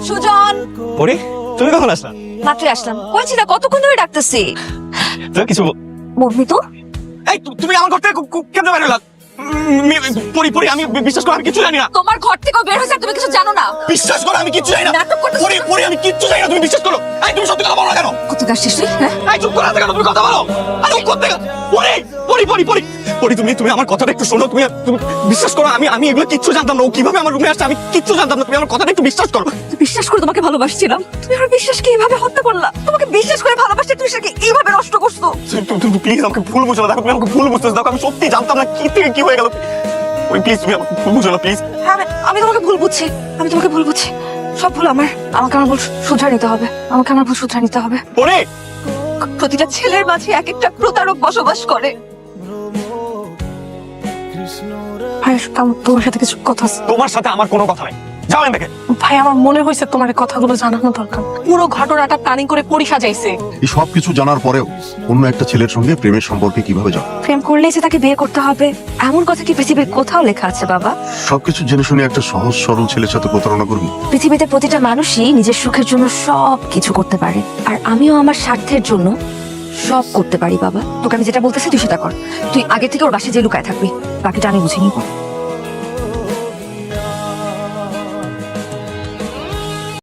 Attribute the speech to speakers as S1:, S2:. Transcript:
S1: সুজন,
S2: পরি তুমি কখন আসলা?
S1: মাত্র আসলাম। কইছি না কতক্ষণ ধরে ডাকতেছি।
S2: তো কিছু
S1: বলবি তো?
S2: এই তুমি আমার ঘর থেকে কেমনে বের হলা? পরি পরি আমি বিশ্বাস করো আমি কিছু জানি না।
S1: তোমার ঘর থেকে বের হয়েছে তুমি কিছু জানো না।
S2: বিশ্বাস করো আমি কিছু জানি না।
S1: নাটক করতেছো।
S2: পরি পরি আমি কিচ্ছু জানি না, তুমি বিশ্বাস করো। এই তুমি সত্যি কথা বলো না কেন?
S1: কত আসছিস তুই? হ্যাঁ,
S2: এই চুপ করে আছো কেন? তুমি কথা বলো। আরে করতে পরি পরি পরি পরি পরি তুমি আমার কথাটা একটু শোনো। তুমি তুমি বিশ্বাস করো আমি এগুলো কিচ্ছু জানতাম না। ও কিভাবে আমার রুমে আসছে আমি কিচ্ছু জানতাম না। তুমি আমার কথাটা একটু বিশ্বাস করো।
S1: বিশ্বাস করে তোমাকে ভালোবাসছিলাম, তুমি আমার বিশ্বাসকে এইভাবে হত্যা করলা। তোমাকে বিশ্বাস করে ভালোবাসতে তুমি সেটাকে এইভাবে নষ্ট করছো।
S2: তুমি প্লিজ আমাকে ভুল বুঝো না। দেখো তুমি আমাকে ভুল বুঝতেছো। দেখো আমি সত্যি জানতাম না কি থেকে কি হয়ে গেল। ওই প্লিজ তুমি আমাকে ভুল বুঝো না প্লিজ।
S1: হ্যাঁ, আমি তোমাকে ভুল বুঝছি, আমি তোমাকে ভুল বুঝছি। সব ভুল আমার। আমাকে আমার ভুল শুধরে নিতে হবে। আমাকে আমার ভুল শুধরে নিতে হবে।
S2: পরি
S1: প্রতিটা ছেলের মাঝে এক একটা প্রতারক বসবাস করে। ভাই, তোমার সাথে কিছু কথা আছে।
S2: তোমার সাথে আমার কোনো কথা নাই। যাও এখান থেকে।
S3: ভাই, আমার মনে হয়েছে তোমার এই কথাগুলো জানানো দরকার। পুরো ঘটনাটা প্ল্যানিং করে পরি সাজাইছে।
S4: এই সবকিছু জানার পরেও অন্য একটা ছেলের সঙ্গে প্রেমের সম্পর্কে কিভাবে যাও?
S1: প্রেম করলেই যে তাকে বিয়ে করতে হবে এমন কথা কি পৃথিবীর কোথাও লেখা আছে বাবা?
S4: সবকিছু জেনে শুনে একটা সহজ সরল ছেলের সাথে প্রতারণা করবি?
S1: পৃথিবীতে প্রতিটা মানুষই নিজের সুখের জন্য সব কিছু করতে পারে, আর আমিও আমার স্বার্থের জন্য সব করতে পারি বাবা। তোকে আমি যেটা বলতেছি তুই সেটা কর। তুই আগে থেকে ওর বাসায় যে লুকায় থাকবি, বাকিটা আমি বুঝে নিব।